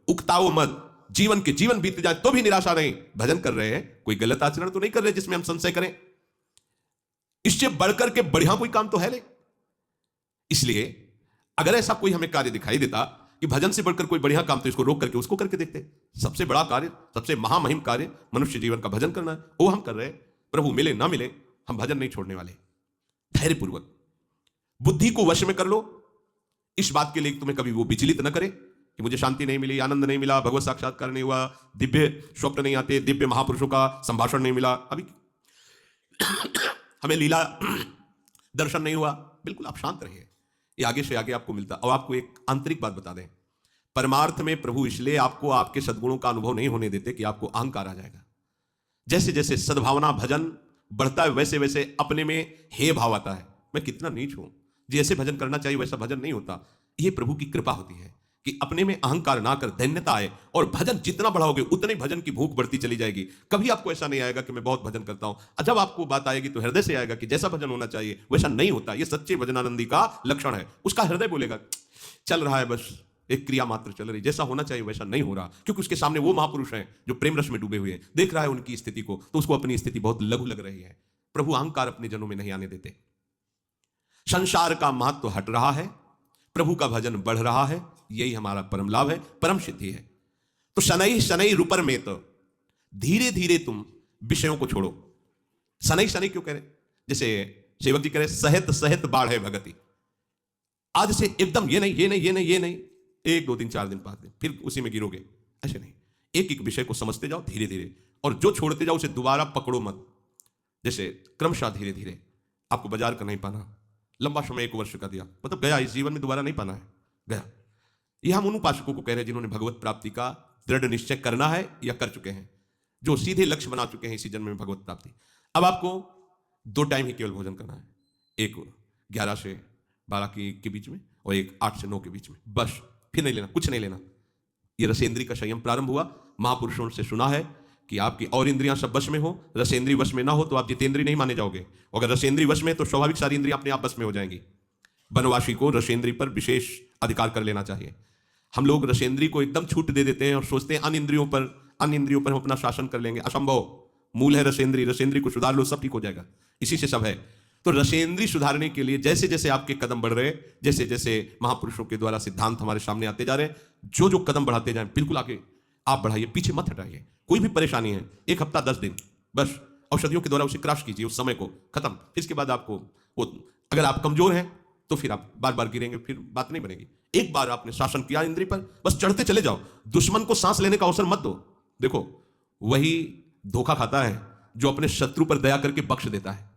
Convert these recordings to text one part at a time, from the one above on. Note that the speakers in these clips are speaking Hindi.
उकताओ मत, जीवन के जीवन बीत जाए तो भी निराशा नहीं। भजन कर रहे हैं, कोई गलत आचरण तो नहीं कर रहे जिसमें हम संशय करें। इससे बढ़कर के बढ़िया कोई काम तो है नहीं। इसलिए अगर ऐसा कोई हमें कार्य दिखाई देता कि भजन से बढ़कर कोई बढ़िया काम, तो इसको रोक करके उसको करके देखते। सबसे बड़ा कार्य, सबसे महामहिम कार्य मनुष्य जीवन का भजन करना है, वो हम कर रहे हैं। प्रभु मिले ना मिले, हम भजन नहीं छोड़ने वाले। धैर्यपूर्वक बुद्धि को वश में कर लो। इस बात के लिए तुम्हें कभी वो विचलित न करे कि मुझे शांति नहीं मिली, आनंद नहीं मिला, भगवत साक्षात्कार नहीं हुआ, दिव्य स्वप्न नहीं आते, दिव्य महापुरुषों का संभाषण नहीं मिला, अभी हमें लीला दर्शन नहीं हुआ। बिल्कुल आप शांत रहिए, ये आगे से आगे आपको मिलता। और आपको एक आंतरिक बात बता दें, परमार्थ में प्रभु इसलिए आपको आपके सद्गुणों का अनुभव नहीं होने देते कि आपको अहंकार आ जाएगा। जैसे जैसे सद्भावना भजन बढ़ता है, वैसे वैसे अपने में हे भाव आता है, मैं कितना नीच हूं, जैसे भजन करना चाहिए वैसा भजन नहीं होता। यह प्रभु की कृपा होती है कि अपने में अहंकार ना कर दैन्यता आए, और भजन जितना बढ़ाओगे उतने भजन की भूख बढ़ती चली जाएगी। कभी आपको ऐसा नहीं आएगा कि मैं बहुत भजन करता हूं। जब आपको बात आएगी तो हृदय से आएगा कि जैसा भजन होना चाहिए वैसा नहीं होता। यह सच्चे भजनानंदी का लक्षण है। उसका हृदय बोलेगा चल रहा है, बस एक क्रिया मात्र चल रही, जैसा होना चाहिए वैसा नहीं हो रहा, क्योंकि उसके सामने वो महापुरुष हैं जो प्रेम रस में डूबे हुए हैं, देख रहा है उनकी स्थिति को, तो उसको अपनी स्थिति बहुत लघु लग रही है। प्रभु अहंकार अपने जनों में नहीं आने देते। संसार का महत्व हट रहा है, प्रभु का भजन बढ़ रहा है, यही हमारा परम लाभ है, परम सिद्धि है। तो शनै शनै रूपर में तो धीरे धीरे तुम विषयों को छोड़ो। शनै शनै क्यों कह रहे? जैसे सेवक जी कह रहे सहित सहित बाढ़े भगति। आज से एकदम ये नहीं ये नहीं ये नहीं ये नहीं, 1 2 3 4 दिन 5 दिन फिर उसी में गिरोगे, ऐसे नहीं। एक एक विषय को समझते जाओ धीरे धीरे, और जो छोड़ते जाओ उसे दोबारा पकड़ो मत। जैसे क्रमशः धीरे धीरे। आपको बाजार का नहीं पाना, लंबा समय 1 वर्ष का दिया, मतलब गया, इस जीवन में दोबारा नहीं पाना है, गया। यह हम उन उपासकों को कह रहे हैं जिन्होंने भगवत प्राप्ति का दृढ़ निश्चय करना है या कर चुके हैं, जो सीधे लक्ष्य बना चुके हैं इसी जन्म में भगवत प्राप्ति। अब आपको 2 टाइम ही केवल भोजन करना है, एक 11 से 12 के बीच में, और एक 8 से 9 के बीच में, बस। फिर नहीं लेना, कुछ नहीं लेना। यह रसेंद्री का संयम प्रारंभ हुआ। महापुरुषों से सुना है कि आपकी और इंद्रियां सब वश में हो, रसेंद्री वश में ना हो तो आप जितेंद्री नहीं माने जाओगे। अगर रसेंद्री वश में तो स्वाभाविक सारी इंद्रियां अपने आप वश में हो जाएंगी। वनवासी को रसेंद्री पर विशेष अधिकार कर लेना चाहिए। हम लोग रसेंद्री को एकदम छूट दे देते हैं और सोचते हैं अन्य इंद्रियों पर हम अपना शासन कर लेंगे। असंभव। मूल है रसेंद्री, रसेंद्री को सुधार लो, सब ठीक हो जाएगा। इसी से सब है। तो रसेंद्री सुधारने के लिए जैसे जैसे आपके कदम बढ़ रहे, जैसे जैसे महापुरुषों के द्वारा सिद्धांत हमारे सामने आते जा रहे हैं, जो जो कदम बढ़ाते जाएं, बिल्कुल आगे आप बढ़ाइए, पीछे मत हटाइए। कोई भी परेशानी है, 1 हफ्ता 10 दिन, बस औषधियों के द्वारा उसे क्रॉस कीजिए, उस समय को खत्म। फिर इसके बाद आपको वो, अगर आप कमजोर हैं तो फिर आप बार बार गिरेंगे, फिर बात नहीं बनेगी। एक बार आपने शासन किया इंद्री पर, बस चढ़ते चले जाओ। दुश्मन को सांस लेने का अवसर मत दो। देखो, वही धोखा खाता है जो अपने शत्रु पर दया करके बख्श देता है।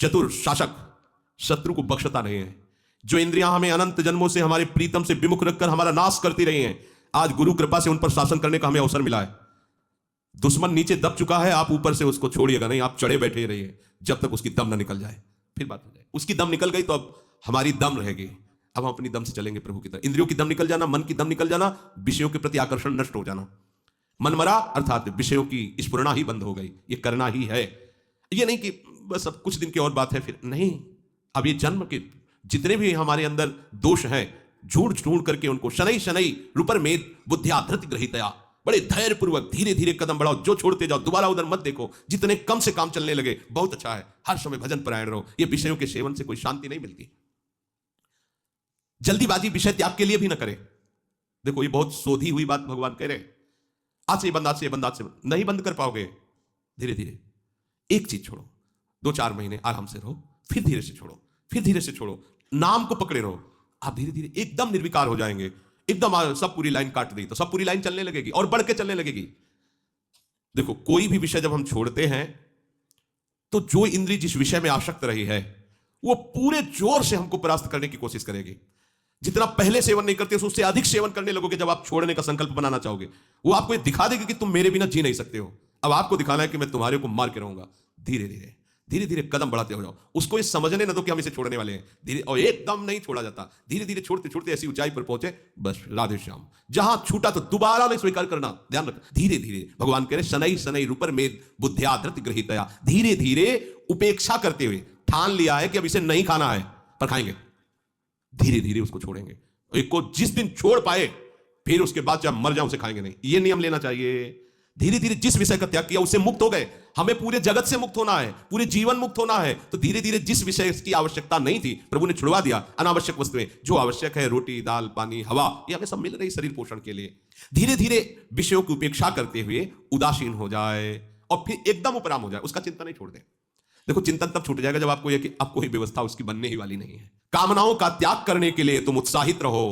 चतुर शासक शत्रु को बख्शता नहीं है। जो इंद्रियां हमें अनंत जन्मों से हमारे प्रीतम से विमुख रखकर हमारा नाश करती रही हैं, आज गुरु कृपा से उन पर शासन करने का हमें अवसर मिला है। दुश्मन नीचे दब चुका है, आप ऊपर से उसको छोड़िएगा नहीं, आप चढ़े बैठे रहिए जब तक उसकी दम ना निकल जाए, फिर बात हो जाए। उसकी दम निकल गई तो अब हमारी दम रहेगी। अब हम अपनी दम से चलेंगे प्रभु की तरफ। इंद्रियों की दम निकल जाना, मन की दम निकल जाना, विषयों के प्रति आकर्षण नष्ट हो जाना, मन मरा अर्थात विषयों की स्फुरणा ही बंद हो गई। ये करना ही है, ये नहीं कि बस अब कुछ दिन की और बात है फिर नहीं। अब ये जन्म के जितने भी हमारे अंदर दोष हैं, झूठ ढूंढ करके उनको शनै शनै रूपर में बुद्धिया धृति ग्रहीतया, बड़े धैर्य पूर्वक धीरे धीरे कदम बढ़ाओ। जो छोड़ते जाओ, दोबारा उधर मत देखो। जितने कम से काम चलने लगे बहुत अच्छा है। हर समय भजन परायण रहो। ये विषयों के सेवन से कोई शांति नहीं मिलती। जल्दीबाजी विषय त्याग के लिए भी ना करें। देखो, ये बहुत सोधी हुई बात भगवान कह रहे, आज से ये बंद, आज से ये बंद, आज से नहीं बंद कर पाओगे। धीरे धीरे एक चीज छोड़ो, 2-4 महीने आराम से रहो, फिर धीरे से छोड़ो, फिर धीरे से छोड़ो। नाम को पकड़े रहो, आप धीरे धीरे एकदम निर्विकार हो जाएंगे। एकदम सब पूरी लाइन काट दी तो सब पूरी लाइन चलने लगेगी और बढ़ के चलने लगेगी। देखो, कोई भी विषय जब हम छोड़ते हैं तो जो इंद्री जिस विषय में आसक्त रही है वो पूरे जोर से हमको परास्त करने की कोशिश करेगी। जितना पहले सेवन नहीं करते उससे अधिक सेवन करने लगोगे। जब आप छोड़ने का संकल्प बनाना चाहोगे, वो आपको ये दिखा देगी कि तुम मेरे बिना जी नहीं सकते हो। अब आपको दिखाना है कि मैं तुम्हारे को मार के रहूंगा। धीरे धीरे धीरे धीरे कदम बढ़ाते हो जाओ। उसको ये समझने ना दो कि हम इसे छोड़ने वाले हैं। धीरे, और एकदम नहीं छोड़ा जाता। धीरे धीरे छोड़ते छोड़ते ऐसी ऊंचाई पर पहुंचे, बस राधे श्याम। जहां छूटा तो दोबारा नहीं स्वीकार करना, ध्यान रख। धीरे धीरे भगवान कह रहे शनै शनै रूपर में बुद्धिया धृति ग्रहीतया, धीरे धीरे उपेक्षा करते हुए। ठान लिया है कि अब इसे नहीं खाना है, पर खाएंगे। धीरे धीरे उसको छोड़ेंगे। एक को जिस दिन छोड़ पाए फिर उसके बाद जब मर जाऊं उसे खाएंगे नहीं, ये नियम लेना चाहिए। धीरे धीरे जिस विषय का त्याग किया उससे मुक्त हो गए। हमें पूरे जगत से मुक्त होना है, पूरे जीवन मुक्त होना है, तो धीरे धीरे जिस विषय की आवश्यकता नहीं थी प्रभु ने छुड़वा दिया। अनावश्यक वस्तुएं जो आवश्यक है, रोटी दाल पानी हवा, ये हमें सब मिल रही शरीर पोषण के लिए। धीरे धीरे विषयों की उपेक्षा करते हुए उदासीन हो जाए और फिर एकदम उपराम हो जाए, उसका चिंतन नहीं छोड़ दे। देखो चिंतन तब छूट जाएगा जब आपको यह कि अब कोई व्यवस्था उसकी बनने ही वाली नहीं है। कामनाओं का त्याग करने के लिए तुम उत्साहित रहो।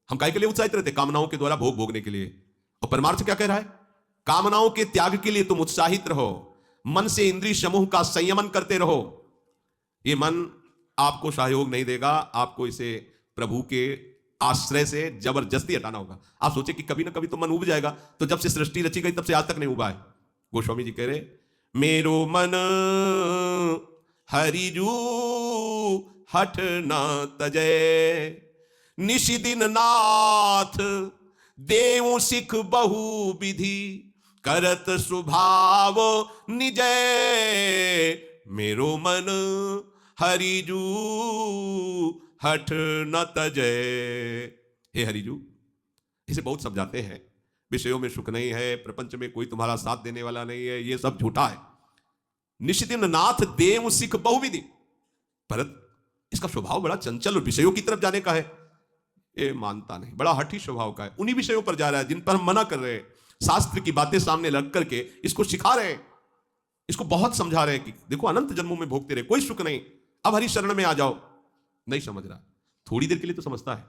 हम काय के लिए उत्साहित रहते? कामनाओं के द्वारा भोग भोगने के लिए। और परमार्थ क्या कह रहा है? कामनाओं के त्याग के लिए तुम उत्साहित रहो, मन से इंद्रिय समूह का संयमन करते रहो। ये मन आपको सहयोग नहीं देगा, आपको इसे प्रभु के आश्रय से जबरदस्ती हटाना होगा। आप सोचे कि कभी ना कभी तो मन उब जाएगा, तो जब से सृष्टि रची गई तब से आज तक नहीं उबा है। गोस्वामी जी कह रहे, मेरो मन हरिजू हठ न तजय, निशि दिन नाथ देव सिख बहु विधि, करत स्वभाव निजय, मेरो मन हरिजू हठ न तजय। हे हरिजू, इसे बहुत समझाते हैं, विषयों में सुख नहीं है, प्रपंच में कोई तुम्हारा साथ देने वाला नहीं है, ये सब झूठा है। निशिदिन नाथ देव सिख बहुविधि, भरत इसका स्वभाव बड़ा चंचल और विषयों की तरफ जाने का है, ये मानता नहीं, बड़ा हठी स्वभाव का है। उन्हीं विषयों पर जा रहा है जिन पर हम मना कर रहे हैं। शास्त्र की बातें सामने रख करके इसको सिखा रहे हैं, इसको बहुत समझा रहे हैं कि देखो अनंत जन्मों में भोगते रहे, कोई सुख नहीं, अब हरि शरण में आ जाओ। नहीं समझ रहा, थोड़ी देर के लिए तो समझता है,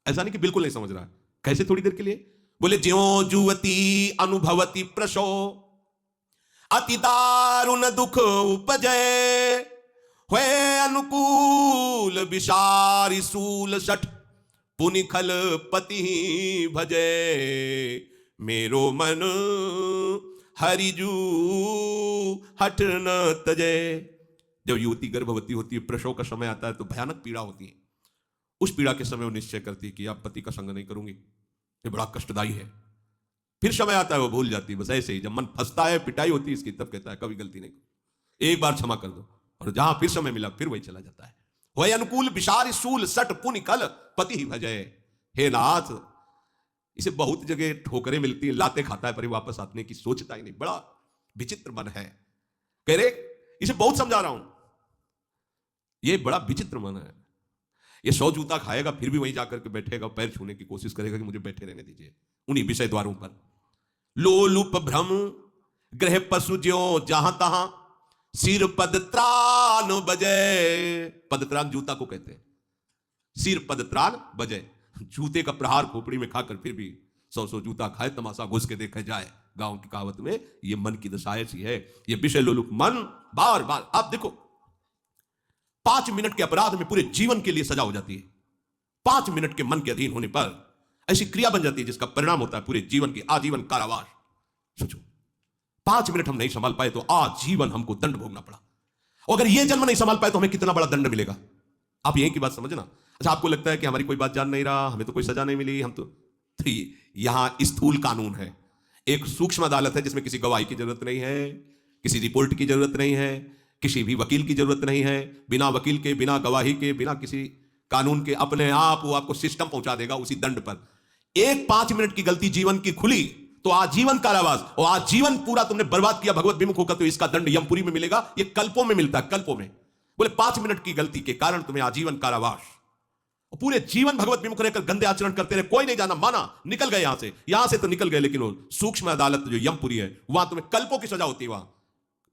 ऐसा नहीं कि बिल्कुल नहीं समझ रहा है। कैसे थोड़ी देर के लिए? बोले ज्यों जुवती अनुभवती प्रसो, अति दारुण दुख उपजय, हुए अनुकूल विषारी सूल सठ, पुनिखल पति भजय, मेरो मन हरिजू हठ न तजय। जब युवती गर्भवती होती है, प्रसव का समय आता है, तो भयानक पीड़ा होती है। उस पीड़ा के समय वो निश्चय करती है कि आप पति का संग नहीं करूंगी, ये बड़ा कष्टदायी है। फिर समय आता है वो भूल जाती है। बस ऐसे ही जब मन फंसता है, पिटाई होती है इसकी, तब कहता है कभी गलती नहीं, एक बार क्षमा कर दो, और जहां फिर समय मिला फिर वही चला जाता है। वही अनुकूल विषारी सूल सट पुनि कल पति ही भजय। हे नाथ, इसे बहुत जगह ठोकरें मिलती है, लाते खाता है, पर वापस आने की सोचता ही नहीं। बड़ा विचित्र मन है। कह रहे इसे बहुत समझा रहा हूं, ये बड़ा विचित्र मन है। ये 100 जूता खाएगा फिर भी वहीं जाकर के बैठेगा, पैर छूने की कोशिश करेगा कि मुझे बैठे रहने दीजिए उन्हीं विषय द्वारों पर। लोलुप भ्रम ग्रह पशु ज्यो जहां तहां, सिर पद त्राण बजय। पदत्राण जूता को कहते हैं, सिर पद त्राण बजय। जूते का प्रहार खोपड़ी में खाकर फिर भी 100 जूता खाए, तमाशा घुस के देखा जाए। गांव की कहावत में ये मन की दशा ऐसी है। ये विषय लोलुप मन बार बार, आप देखो 5 मिनट के अपराध में पूरे जीवन के लिए सजा हो जाती है। 5 मिनट के मन के अधीन होने पर ऐसी क्रिया बन जाती है जिसका परिणाम होता है पूरे जीवन की आजीवन कारावास। सोचो 5 मिनट हम नहीं संभाल पाए तो आजीवन हमको दंड भोगना पड़ा। और अगर यह जन्म नहीं संभाल पाए तो हमें कितना बड़ा दंड मिलेगा। आप यही की बात समझना। अच्छा, आपको लगता है कि हमारी कोई बात जान नहीं रहा, हमें तो कोई सजा नहीं मिली, हम तो यहां स्थूल कानून है। एक सूक्ष्म अदालत है जिसमें किसी गवाही की जरूरत नहीं है, किसी रिपोर्ट की जरूरत नहीं है, किसी भी वकील की जरूरत नहीं है। बिना वकील के, बिना गवाही के, बिना किसी कानून के अपने आप वो आपको सिस्टम पहुंचा देगा उसी दंड पर। एक 5 मिनट की गलती जीवन की खुली तो आजीवन कारावास, और आजीवन पूरा तुमने बर्बाद किया भगवत विमुख होकर, तो इसका दंड यमपुरी में मिलेगा। ये कल्पों में मिलता है, कल्पों में। बोले 5 मिनट की गलती के कारण तुम्हें आजीवन कारावास, और पूरे जीवन भगवत विमुख रहकर गंदे आचरण करते रहे, कोई नहीं जाना, माना, निकल गए यहां से तो निकल गए, लेकिन वो सूक्ष्म अदालत जो यमपुरी है वहां तुम्हें कल्पों की सजा होती है। वहां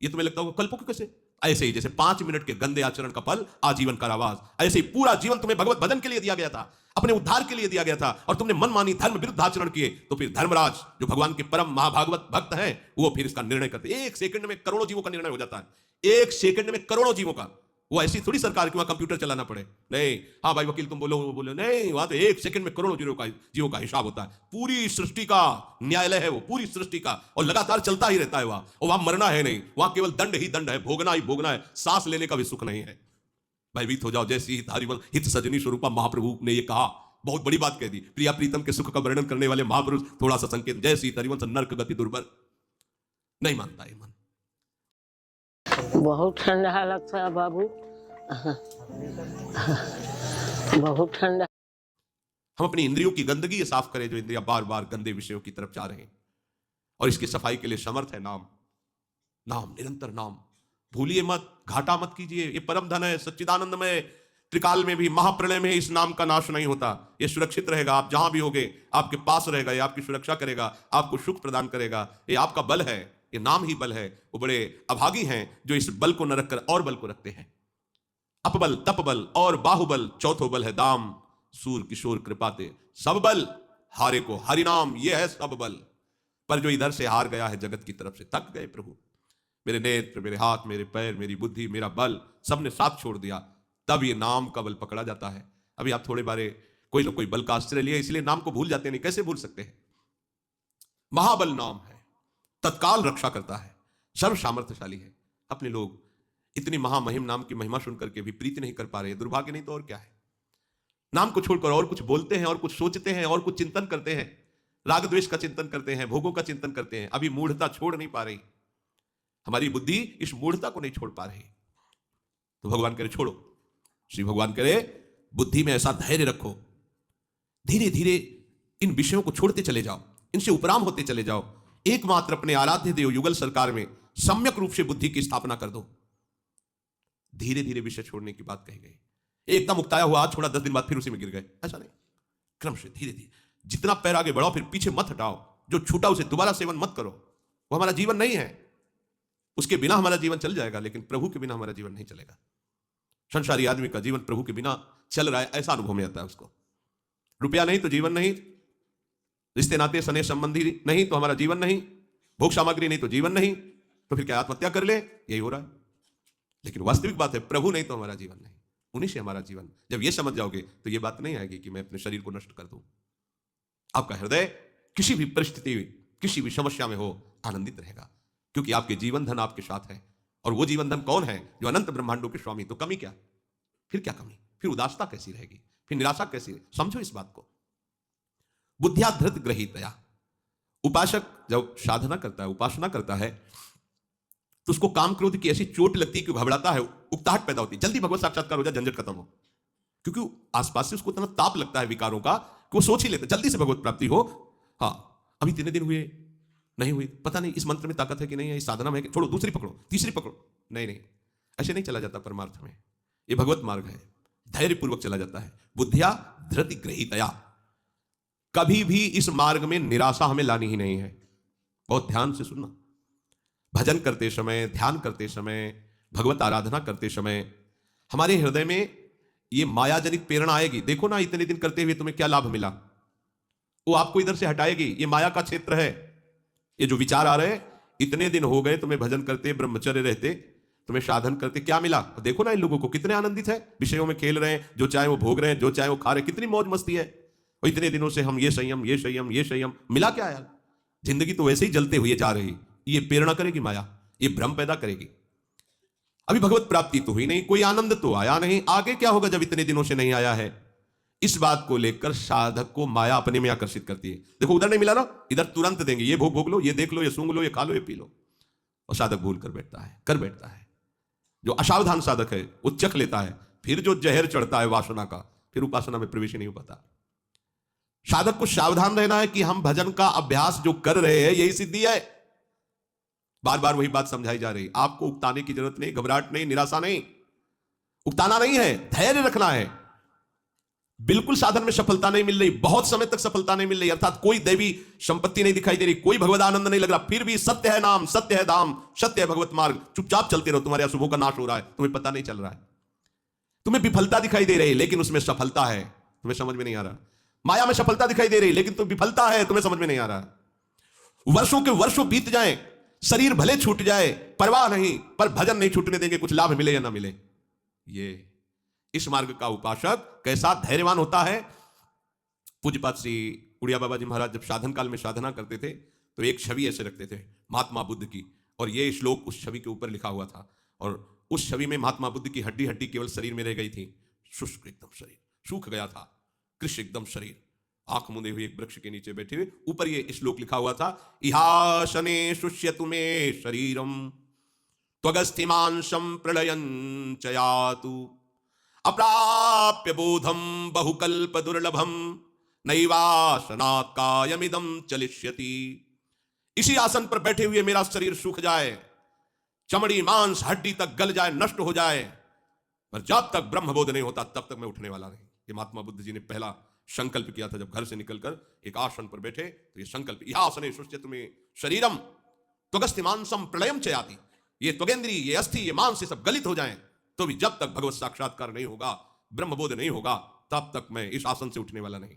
ये तुम्हें लगता होगा कल्पों की कैसे? ऐसे ही जैसे 5 मिनट के गंदे आचरण का फल आजीवन कारावास, ऐसे ही पूरा जीवन तुम्हें भगवत भजन के लिए दिया गया था, अपने उद्धार के लिए दिया गया था, और तुमने मनमानी धर्म विरुद्ध आचरण किए, तो फिर धर्मराज जो भगवान के परम महाभागवत भक्त हैं वो फिर इसका निर्णय करते। 1 सेकंड में करोड़ों जीवों का निर्णय हो जाता है। 1 सेकंड में करोड़ों जीवों का। वो ऐसी थोड़ी सरकार कि वहां कंप्यूटर चलाना पड़े, नहीं, हाँ भाई वकील तुम बोलो, वो बोलो, नहीं, वहां तो 1 सेकंड में करोड़ों जीवों का हिसाब होता है। पूरी सृष्टि का न्यायालय है वो, पूरी सृष्टि का, और लगातार चलता ही रहता है वहां। और वहां मरना है नहीं, वहां केवल दंड ही दंड है, भोगना ही भोगना है, सांस लेने का भी सुख नहीं है। भयभीत हो जाओ जैसी हित हित सजनी स्वरूपा महाप्रभु ने ये कहा, बहुत बड़ी बात कह दी। प्रिया प्रीतम के सुख का वर्णन करने वाले महापुरुष थोड़ा सा संकेत, जय सीत हरिवंश नर्क गति दुर्बर। नहीं मानता ये मन। बहुत ठंडा लगता है बाबू, बहुत ठंडा। हम अपनी इंद्रियों की गंदगी ये साफ करें जो इंद्रियां बार बार गंदे विषयों की तरफ जा रहे हैं, और इसकी सफाई के लिए समर्थ है नाम। नाम, निरंतर नाम, भूलिए मत, घाटा मत कीजिए। ये परम धन है, सच्चिदानंद में, त्रिकाल में भी, महाप्रलय में इस नाम का नाश नहीं होता। ये सुरक्षित रहेगा, आप जहां भी होगे आपके पास रहेगा, ये आपकी सुरक्षा करेगा, आपको सुख प्रदान करेगा। ये आपका बल है, ये नाम ही बल है। वो बड़े अभागी हैं जो इस बल को न रखकर और बल को रखते हैं। अपबल, तपबल और बाहुबल, चौथो बल है दाम। सूर किशोर कृपाते सब बल हारे को हरिनाम, ये है सब बल। पर जो इधर से हार गया है जगत की तरफ से, थक गए प्रभु, मेरे नेत्र, मेरे हाथ, मेरे पैर, मेरी बुद्धि, मेरा बल, सबने साथ छोड़ दिया, तब ये नाम का बल पकड़ा जाता है। अभी आप थोड़े बारे कोई ना कोई बल का आश्रय लिया, इसलिए नाम को भूल जाते नहीं। कैसे भूल सकते हैं? महाबल नाम है, तत्काल रक्षा करता है, सर्व सामर्थ्यशाली है। अपने लोग इतनी महामहिम नाम की महिमा सुनकर के भी प्रीति नहीं कर पा रहे, दुर्भाग्य नहीं तो और क्या है। नाम को छोड़कर और कुछ बोलते हैं, और कुछ सोचते हैं, और कुछ चिंतन करते हैं, राग द्वेष का चिंतन करते हैं, भोगों का चिंतन करते हैं। अभी मूढ़ता छोड़ नहीं पा रही, हमारी बुद्धि इस मूढ़ता को नहीं छोड़ पा रही। तो भगवान करे छोड़ो, श्री भगवान करे बुद्धि में ऐसा धैर्य रखो, धीरे धीरे इन विषयों को छोड़ते चले जाओ, इनसे उपराम होते चले जाओ। एकमात्र अपने आराध्य देव युगल सरकार में सम्यक रूप से बुद्धि की स्थापना कर दो। धीरे धीरे विषय छोड़ने की बात कही गई। एकदम उकताया हुआ, आज छोड़ा, 10 दिन बाद फिर उसी में गिर गए, ऐसा नहीं। क्रम से धीरे धीरे जितना पैर आगे बढ़ाओ, फिर पीछे मत हटाओ। जो छूटा उसे दोबारा सेवन मत करो, वो हमारा जीवन नहीं है। उसके बिना हमारा जीवन चल जाएगा, लेकिन प्रभु के बिना हमारा जीवन नहीं चलेगा। संसारी आदमी का जीवन प्रभु के बिना चल रहा है, ऐसा अनुभव में आता है उसको। रुपया नहीं तो जीवन नहीं, रिश्ते नाते स्नेह संबंधी नहीं तो हमारा जीवन नहीं, भोग सामग्री नहीं तो जीवन नहीं, तो फिर क्या आत्महत्या कर ले? यही हो रहा है। लेकिन वास्तविक बात है, प्रभु नहीं तो हमारा जीवन नहीं, उन्हीं से हमारा जीवन। जब ये समझ जाओगे तो ये बात नहीं आएगी कि मैं अपने शरीर को नष्ट कर दूं। आपका हृदय किसी भी परिस्थिति, किसी भी समस्या में हो, आनंदित रहेगा, क्योंकि आपके जीवन धन आपके साथ है। और वो जीवन धन कौन है? जो अनंत ब्रह्मांडों के स्वामी। तो कमी क्या? फिर क्या कमी? फिर उदासता कैसी रहेगी? फिर निराशा कैसी रहेगी? समझो इस बात को। बुद्धिया धृत ग्रहीतया, उपासक जब साधना करता है, उपासना करता है, तो उसको काम क्रोध की ऐसी चोट लगती है कि घबराता है, उकताहट पैदा होती है, जल्दी भगवत साक्षात्कार हो जाए, झंझट खत्म हो। क्योंकि आसपास से उसको इतना ताप लगता है विकारों का कि वो सोच ही लेता जल्दी से भगवत प्राप्ति हो। हाँ, अभी 3 दिन हुए, नहीं हुई, पता नहीं इस मंत्र में ताकत है कि नहीं है, इस साधना में है कि, छोड़ो, दूसरी पकड़ो, तीसरी पकड़ो। नहीं नहीं, ऐसे नहीं चला जाता परमार्थ में। ये भगवत मार्ग है, धैर्यपूर्वक चला जाता है। बुद्धिया धृति ग्रहीतया, कभी भी इस मार्ग में निराशा हमें लानी ही नहीं है। बहुत ध्यान से सुनना। भजन करते समय, ध्यान करते समय, भगवत आराधना करते समय हमारे हृदय में ये मायाजनित प्रेरणा आएगी। देखो ना, इतने दिन करते हुए तुम्हें क्या लाभ मिला, वो आपको इधर से हटाएगी। ये माया का क्षेत्र है। ये जो विचार आ रहे हैं, इतने दिन हो गए तुम्हें भजन करते, ब्रह्मचर्य रहते, तुम्हें साधन करते, क्या मिला? देखो ना इन लोगों को, कितने आनंदित है, विषयों में खेल रहे हैं, जो चाहे वो भोग रहे हैं, जो चाहे वो खा रहे हैं, कितनी मौज मस्ती है। और इतने दिनों से हम ये संयम, ये संयम, ये संयम, मिला क्या यार? जिंदगी तो वैसे ही जलते हुए जा रही। ये प्रेरणा करेगी माया, ये भ्रम पैदा करेगी। अभी भगवत प्राप्ति तो हुई नहीं, कोई आनंद तो आया नहीं, आगे क्या होगा जब इतने दिनों से नहीं आया है? इस बात को लेकर साधक को माया अपने में आकर्षित करती है। देखो उधर नहीं मिला ना, इधर तुरंत देंगे, ये भोग लो, ये देख लो, ये सूंघ लो, ये खा लो, ये पी लो। और साधक भूल कर बैठता है, कर बैठता है। जो असावधान साधक है वो चख लेता है, फिर जो जहर चढ़ता है वासना का, फिर उपासना में प्रवेश नहीं हो पाता। साधक को सावधान रहना है कि हम भजन का अभ्यास जो कर रहे हैं यही सिद्धि है। बार बार वही बात समझाई जा रही। आपको उकताने की जरूरत नहीं, घबराहट नहीं, निराशा नहीं, उकताना नहीं है, धैर्य रखना है। बिल्कुल साधन में सफलता नहीं मिल रही, बहुत समय तक सफलता नहीं मिल रही, अर्थात कोई दैवी संपत्ति नहीं दिखाई दे रही, कोई भगवत आनंद नहीं लग रहा, फिर भी सत्य है नाम, सत्य है धाम, सत्य है भगवत मार्ग, चुपचाप चलते रहो। तुम्हारे अशुभों का नाश हो रहा है, तुम्हें पता नहीं चल रहा है। तुम्हें विफलता दिखाई दे रही, लेकिन उसमें सफलता है, तुम्हें समझ में नहीं आ रहा। माया में सफलता दिखाई दे रही, लेकिन तुम विफलता है, तुम्हें समझ में नहीं आ रहा। वर्षों के वर्षों बीत जाए, शरीर भले छूट जाए, परवाह नहीं, पर भजन नहीं छूटने देंगे, कुछ लाभ मिले या ना मिले। ये इस मार्ग का उपासक कैसा धैर्यवान होता है। पूज्यपाद श्री उड़िया बाबा जी महाराज जब साधन काल में साधना करते थे तो एक छवि ऐसे रखते थे महात्मा बुद्ध की, और ये श्लोक उस छवि के ऊपर लिखा हुआ था। और उस छवि में महात्मा बुद्ध की हड्डी हड्डी केवल शरीर में रह गई थी, शुष्क एकदम शरीर सूख गया था, कृष्ण एकदम शरीर, आंख मुंदे हुए एक वृक्ष के नीचे बैठे हुए। ऊपर ये श्लोक लिखा हुआ था, इहाशने शुष्यतु मे शरीरम त्वगस्थिमांशं प्रलयं च यातु अप्राप्य बोधम बहुकल्प दुर्लभम नैवासनात् कायमिदं चलिष्यति। इसी आसन पर बैठे हुए मेरा शरीर सूख जाए, चमड़ी मांस हड्डी तक गल जाए, नष्ट हो जाए, पर जब तक ब्रह्मबोध नहीं होता तब तक मैं उठने वाला नहीं। ये महात्मा बुद्ध जी ने पहला संकल्प किया था जब घर से निकलकर एक आसन पर बैठे, तो ये संकल्प, यह आसने शुष्यतु मे शरीरम त्वगस्थि मांसम प्रलयम चयाति। ये त्वगेंद्री, ये अस्थि, ये मांस, ये सब गलित हो जाएं, तो भी जब तक भगवत साक्षात्कार नहीं होगा, ब्रह्मबोध नहीं होगा, तब तक मैं इस आसन से उठने वाला नहीं।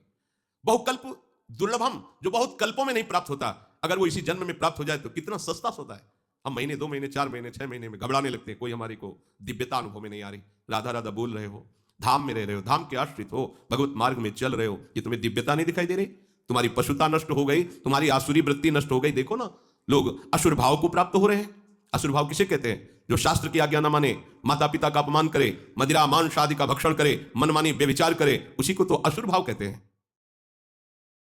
बहुकल्प दुर्लभम, जो बहुत कल्पों में नहीं प्राप्त होता, अगर वो इसी जन्म में प्राप्त हो जाए तो कितना सस्ता होता है। हम महीने, 2 महीने, 4 महीने, 6 महीने में घबराने लगते हैं, कोई हमारी को दिव्यता अनुभव में नहीं आ रही। राधा राधा बोल रहे हो, धाम में रह रहे हो, धाम के आश्रित हो, भगवत मार्ग में चल रहे हो, ये तुम्हें दिव्यता नहीं दिखाई दे रही? तुम्हारी पशुता नष्ट हो गई, तुम्हारी आसुरी वृत्ति नष्ट हो गई। देखो ना, लोग असुर भाव को प्राप्त हो रहे हैं। असुर भाव किसे कहते हैं? जो शास्त्र की आज्ञा न माने, माता पिता का अपमान करे, मदिरा मांस आदि का भक्षण करे, मनमानी व्यभिचार करे, उसी को तो असुर भाव कहते हैं।